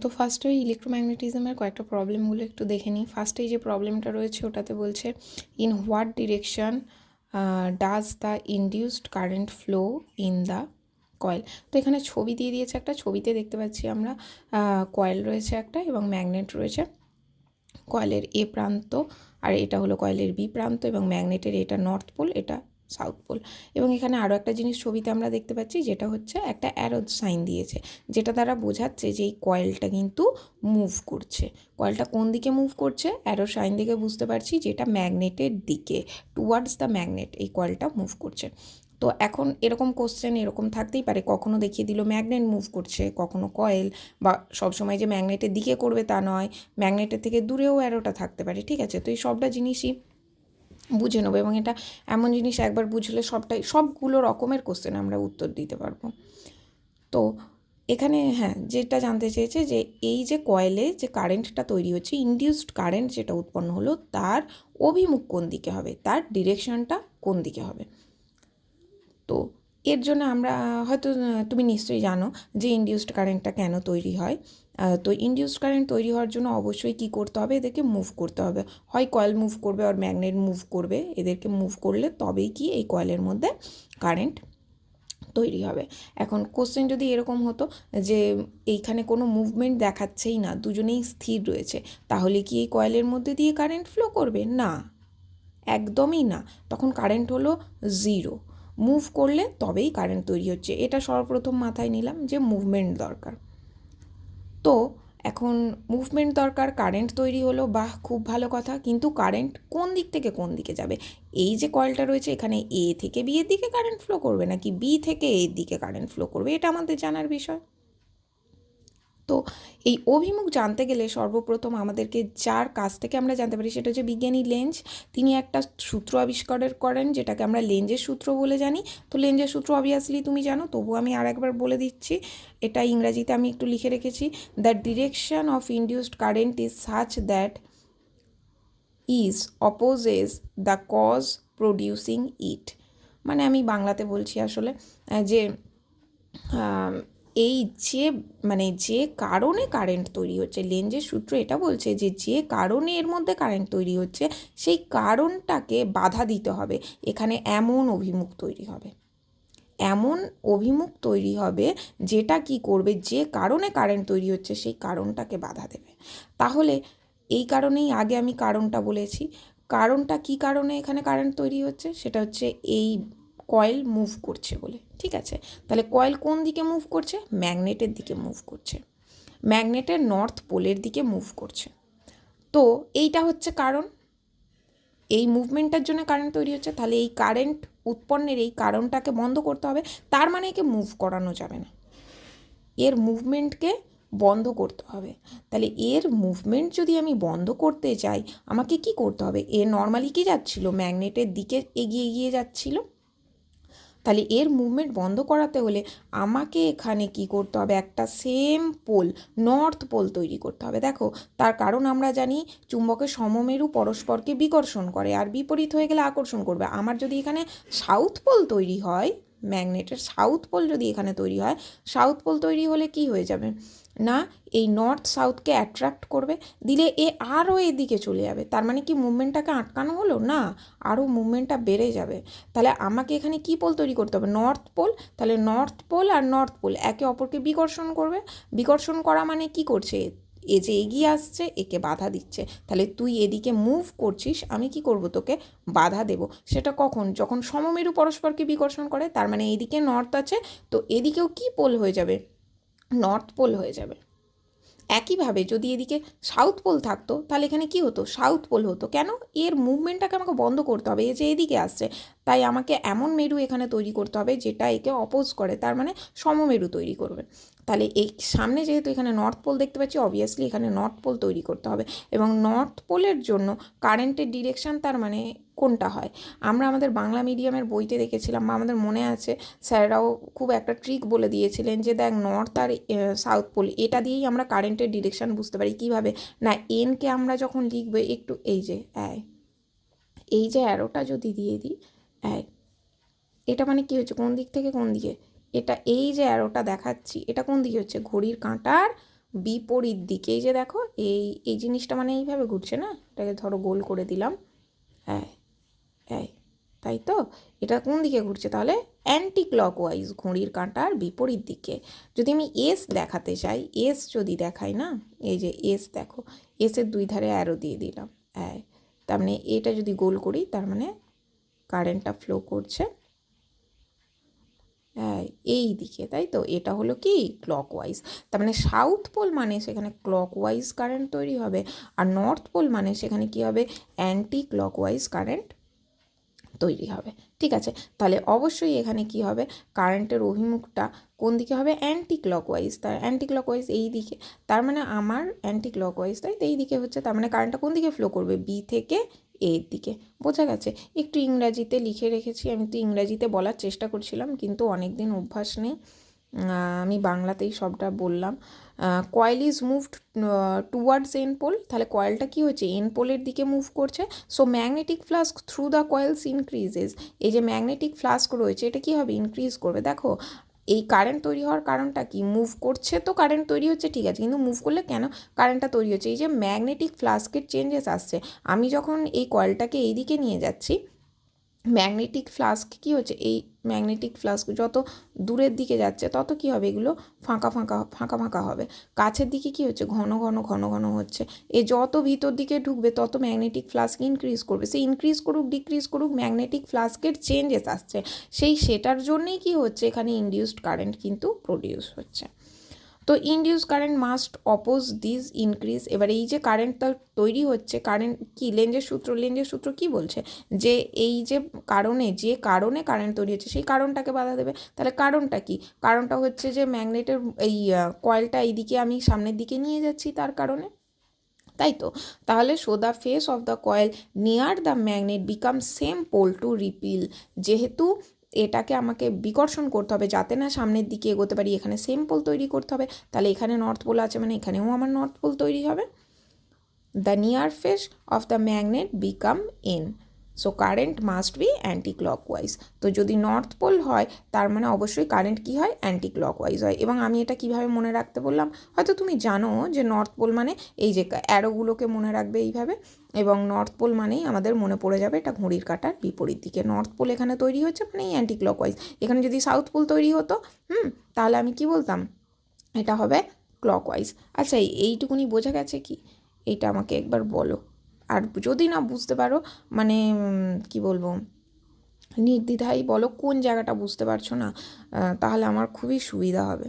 তো ফার্স্টে ইলেকট্রোম্যাগনেটিজমের কয়েকটা প্রবলেমগুলো একটু দেখে নিই। ফার্স্টে যে প্রবলেমটা রয়েছে ওটাতে বলছে in what direction does the induced current flow in the coil. তো এখানে ছবি দিয়ে দিয়েছে, একটা ছবিতে দেখতে পাচ্ছি আমরা কয়েল রয়েছে একটা এবং ম্যাগনেট রয়েছে। কয়েলের এ প্রান্ত আর এটা হলো কয়েলের বি প্রান্ত এবং ম্যাগনেটের এটা নর্থ পোল, এটা সাউথ পোল। এবং এখানে আরও একটা জিনিস ছবিতে আমরা দেখতে পাচ্ছি, যেটা হচ্ছে একটা অ্যারো সাইন দিয়েছে, যেটা দ্বারা বোঝাচ্ছে যে এই কয়েলটা কিন্তু মুভ করছে। কয়েলটা কোন দিকে মুভ করছে? অ্যারো সাইন দিকে বুঝতে পারছি যেটা ম্যাগনেটের দিকে, টুয়ার্ডস দ্য ম্যাগনেট এই কয়েলটা মুভ করছে। তো এখন এরকম কোশ্চেন এরকম থাকতেই পারে, কখনো দেখিয়ে দিল ম্যাগনেট মুভ করছে, কখনো কয়েল, বা সবসময় যে ম্যাগনেটের দিকে করবে তা নয়, ম্যাগনেটের থেকে দূরেও অ্যারোটা থাকতে পারে। ঠিক আছে, তো এই সবটা জিনিসই বুঝে নেবো এবং এটা এমন জিনিস একবার বুঝলে সবগুলো রকমের কোশ্চেন আমরা উত্তর দিতে পারবো। তো এখানে হ্যাঁ, যেটা জানতে চেয়েছে যে এই যে কয়েলে যে কারেন্টটা তৈরি হচ্ছে, ইনডিউসড কারেন্ট যেটা উৎপন্ন হলো, তার অভিমুখ কোন দিকে হবে, তার ডিরেকশনটা কোন দিকে হবে। তো এর জন্য আমরা হয়তো তুমি নিশ্চয়ই জানো যে ইনডিউসড কারেন্টটা কেন তৈরি হয়। তো ইনডিউসড কারেন্ট তৈরি হওয়ার জন্য অবশ্যই কী করতে হবে, এদেরকে মুভ করতে হবে। হয় কয়েল মুভ করবে আর ম্যাগনেট মুভ করবে, এদেরকে মুভ করলে তবেই কি এই কয়েলের মধ্যে কারেন্ট তৈরি হবে। এখন কোশ্চেন যদি এরকম হতো যে এইখানে কোনো মুভমেন্ট দেখাচ্ছেই না, দুজনেই স্থির রয়েছে, তাহলে কি এই কয়েলের মধ্যে দিয়ে কারেন্ট ফ্লো করবে? না, একদমই না। তখন কারেন্ট হলো জিরো। মুভ করলে তবেই কারেন্ট তৈরি হচ্ছে, এটা সর্বপ্রথম মাথায় নিলাম যে মুভমেন্ট দরকার। তো এখন মুভমেন্ট দরকার, কারেন্ট তৈরি হলো, বাহ, খুব ভালো কথা। কিন্তু কারেন্ট কোন দিক থেকে কোন দিকে যাবে? এই যে কয়েলটা রয়েছে এখানে এ থেকে বি এর দিকে কারেন্ট ফ্লো করবে নাকি বি থেকে এর দিকে কারেন্ট ফ্লো করবে, এটা আমাদের জানার বিষয়। তো এই অভিমুখ জানতে গেলে সর্বপ্রথম আমাদেরকে যার কাছ থেকে আমরা জানতে পারি সেটা হচ্ছে বিজ্ঞানী লেঞ্জ। তিনি একটা সূত্র আবিষ্কার করেন যেটাকে আমরা লেঞ্জের সূত্র বলে জানি। তো লেঞ্জের সূত্র অবভিয়াসলি তুমি জানো, তবু আমি আর একবার বলে দিচ্ছি। এটা ইংরাজিতে আমি একটু লিখে রেখেছি। The direction of induced current is such that is opposes the cause producing it. মানে আমি বাংলাতে বলছি আসলে যে এই যে যে কারণে কারেন্ট তৈরি হচ্ছে, লেঞ্জের সূত্র এটা বলছে যে যে কারণে এর মধ্যে কারেন্ট তৈরি হচ্ছে সেই কারণটাকে বাধা দিতে হবে। এখানে এমন অভিমুখ তৈরি হবে, এমন অভিমুখ তৈরি হবে যেটা কি করবে, যে কারণে কারেন্ট তৈরি হচ্ছে সেই কারণটাকে বাধা দেবে। তাহলে এই কারণেই আগে আমি কারণটা বলেছি। কারণটা কি কারণে এখানে কারেন্ট তৈরি হচ্ছে, সেটা হচ্ছে এই কয়েল মুভ করছে বলে। ঠিক আছে, তাহলে কয়েল কোন দিকে মুভ করছে? ম্যাগনেটের দিকে মুভ করছে, ম্যাগনেটের নর্থ পোলের দিকে মুভ করছে। তো এইটা হচ্ছে কারণ, এই মুভমেন্টের জন্য কারেন্ট তৈরি হচ্ছে। তাহলে এই কারেন্ট উৎপন্নের এই কারণটাকে বন্ধ করতে হবে। তার মানে একে মুভ করানো যাবে না, এর মুভমেন্টকে বন্ধ করতে হবে। তাহলে এর মুভমেন্ট যদি আমি বন্ধ করতে চাই, আমাকে কি করতে হবে? এ নর্মালি কি যাচ্ছিল? ম্যাগনেটের দিকে এগিয়ে এগিয়ে যাচ্ছিল। তাহলে এর মুভমেন্ট বন্ধ করাতে হলে আমাকে এখানে কি করতে হবে? একটা সেম পোল, নর্থ পোল তৈরি করতে হবে। দেখো, তার কারণ আমরা জানি চুম্বকের সমমেরু পরস্পরকে বিকর্ষণ করে আর বিপরীত হয়ে গেলে আকর্ষণ করবে। আমার যদি এখানে সাউথ পোল তৈরি হয়, ম্যাগনেটের সাউথ পোল যদি এখানে তৈরি হয়, সাউথ পোল তৈরি হলে কি হয়ে যাবে না, এই নর্থ সাউথকে অ্যাট্রাক্ট করবে, দিলে এ আরও এদিকে চলে যাবে। তার মানে কি মুভমেন্টটাকে আটকানো হলো না, আরও মুভমেন্টটা বেড়ে যাবে। তাহলে আমাকে এখানে কি পোল তৈরি করতে হবে? North pole. তাহলে নর্থ পোল আর নর্থ পোল একে অপরকে বিকর্ষণ করবে। বিকর্ষণ করা মানে কি করছে? এ যে এগিয়ে আসছে একে বাধা দিচ্ছে। তাহলে তুই এদিকে মুভ করছিস, আমি কি করব? তোকে বাধা দেব। সেটা কখন? যখন সমমেরু পরস্পরকে বিকর্ষণ করে। তার মানে এদিকে নর্থ আছে, তো এদিকেও কি পোল হয়ে যাবে? নর্থ পোল হয়ে যাবে। একইভাবে যদি এদিকে সাউথ পোল থাকতো তাহলে এখানে কি হতো? সাউথ পোল হতো। কেন? এর মুভমেন্টটাকে আমাকে বন্ধ করতে হবে, এ যে এদিকে আসছে, তাই আমাকে এমন মেরু এখানে তৈরি করতে হবে যেটা একে অপোজ করে, তার মানে সমমেরু তৈরি করবে। তাহলে এই সামনে যেহেতু এখানে নর্থ পোল দেখতে পাচ্ছি, অবভিয়াসলি এখানে নর্থ পোল তৈরি করতে হবে। এবং নর্থ পোলের জন্য কারেন্টের ডিরেকশান তার মানে কোনটা হয়? আমরা আমাদের বাংলা মিডিয়ামের বইতে দেখেছিলাম, বা আমাদের মনে আছে স্যাররাও খুব একটা ট্রিক বলে দিয়েছিলেন যে দেখ, নর্থ আর সাউথ পোল এটা দিয়েই আমরা কারেন্টের ডিরেকশান বুঝতে পারি। কীভাবে না, এনকে আমরা যখন লিখবো একটু এই যে অ্যারোটা যদি দিয়ে দিই, এটা মানে কি হচ্ছে? কোন দিক থেকে কোন দিকে? এটা এই যে অ্যারোটা দেখাচ্ছি এটা কোন দিকে হচ্ছে? ঘড়ির কাঁটার বিপরীত দিকে। এই যে দেখো এই এই জিনিসটা মানে এইভাবে ঘুরছে না, এটাকে ধরো গোল করে দিলাম, হ্যাঁ এই, তাই তো? এটা কোন দিকে ঘুরছে তাহলে? অ্যান্টি ক্লকওয়াইজ, ঘড়ির কাঁটার বিপরীত দিকে। যদি আমি এস দেখাতে চাই, এস যদি দেখাই না, এই যে এস দেখো, এসের দুই ধারে অ্যারো দিয়ে দিলাম, হ্যাঁ, তার মানে এটা যদি গোল করি তার মানে কারেন্টটা ফ্লো করছে হ্যাঁ এই দিকে, তাই তো? এটা হলো কি ক্লকওয়াইজ। তার মানে সাউথ পোল মানে সেখানে ক্লকওয়াইজ কারেন্ট তৈরি হবে, আর নর্থ পোল মানে সেখানে কি হবে? অ্যান্টি ক্লকওয়াইজ কারেন্ট তৈরি হবে। ঠিক আছে, তাহলে অবশ্যই এখানে কি হবে? কারেন্টের অভিমুখটা কোন দিকে হবে? Anti clockwise. তার অ্যান্টি ক্লকওয়াইজ এই দিকে, তার মানে আমার অ্যান্টি ক্লকওয়াইজ, তাই তো এই দিকে হচ্ছে, তার মানে কারেন্টটা কোন দিকে ফ্লো করবে? বি থেকে এর দিকে। বোঝা গেছে? একটু ইংরাজিতে লিখে রেখেছি, আমি তো ইংরাজিতে বলার চেষ্টা করছিলাম কিন্তু অনেক দিন অভ্যাস নেই, আমি বাংলাতেই সবটা বললাম। Coil is moved towards N pole, তাহলে কয়েলটা কী হচ্ছে? এন পোলের দিকে মুভ করছে। So magnetic flux through the coils increases, এই যে ম্যাগনেটিক ফ্লাস্ক রয়েছে এটা কী হবে? ইনক্রিজ করবে। দেখো এই কারেন্ট তৈরি হওয়ার কারণটা কি? মুভ করছে তো কারেন্ট তৈরি হচ্ছে, ঠিক আছে, কিন্তু মুভ করলে কেন কারেন্টটা তৈরি হচ্ছে? এই যে ম্যাগনেটিক ফ্লাস্কের চেঞ্জেস আসছে, আমি যখন এই কয়েলটাকে এই দিকে নিয়ে যাচ্ছি, ম্যাগনেটিক ফ্লাস্ক কী হচ্ছে? এই ম্যাগনেটিক ফ্লাস্ক যত দূরের দিকে যাচ্ছে তত কী হবে? এগুলো ফাঁকা ফাঁকা ফাঁকা ফাঁকা হবে। কাছের দিকে কী হচ্ছে? ঘন ঘন ঘন ঘন হচ্ছে। এ যত ভিতর দিকে ঢুকবে তত ম্যাগনেটিক ফ্লাস্ক ইনক্রিজ করবে। সে ইনক্রিজ করুক ডিক্রিজ করুক, ম্যাগনেটিক ফ্লাস্কের চেঞ্জেস আসছে, সেটার জন্যেই কী হচ্ছে? এখানে ইনডিউসড কারেন্ট কিন্তু প্রডিউস হচ্ছে। তো induce current must oppose this increase. এবার এই যে কারেন্টটা তৈরি হচ্ছে, কারেন্ট কি? লেঞ্জের সূত্র কি বলছে? যে এই যে কারণে কারেন্ট তৈরি হচ্ছে সেই কারণটাকে বাধা দেবে। তাহলে কারণটা কি? কারণটা হচ্ছে যে ম্যাগনেটের এই কয়েলটা এইদিকে আমি সামনের দিকে নিয়ে যাচ্ছি তার কারণে, তাই তো? তাহলে show the face of the coil near the magnet become same pole to repel, যেহেতু এটাকে আমাকে বিকর্ষণ করতে হবে যাতে না সামনের দিকে এগোতে পারি, এখানে সেম পোল তৈরি করতে হবে। তাহলে এখানে নর্থ পোল আছে মানে এখানেও আমার নর্থ পোল তৈরি হবে। The near face of the magnet become in, so current must be anti clockwise. তো যদি নর্থ পোল হয় তার মানে অবশ্যই কারেন্ট কী হয়? অ্যান্টি ক্লকওয়াইজ হয়। এবং আমি এটা কিভাবে মনে রাখতে বললাম? হয়তো তুমি জানো যে নর্থ পোল মানে এই যে অ্যারোগুলোকে মনে রাখবে এইভাবে, এবং নর্থ পোল মানেই আমাদের মনে পড়ে যাবে এটা ঘড়ির কাঁটার বিপরীত দিকে। নর্থ পোল এখানে তৈরি হচ্ছে মানে অ্যান্টি ক্লকওয়াইজ। এখানে যদি সাউথ পোল তৈরি হতো তাহলে আমি কি বলতাম? এটা হবে ক্লকওয়াইজ। আচ্ছা এইটুকুনি বোঝা গেছে কি? এইটা আমাকে একবার বলো, আর যদি না বুঝতে পারো মানে কি বলবো, নির্দ্বিধায় বলো কোন জায়গাটা বুঝতে পারছো না, তাহলে আমার খুবই সুবিধা হবে।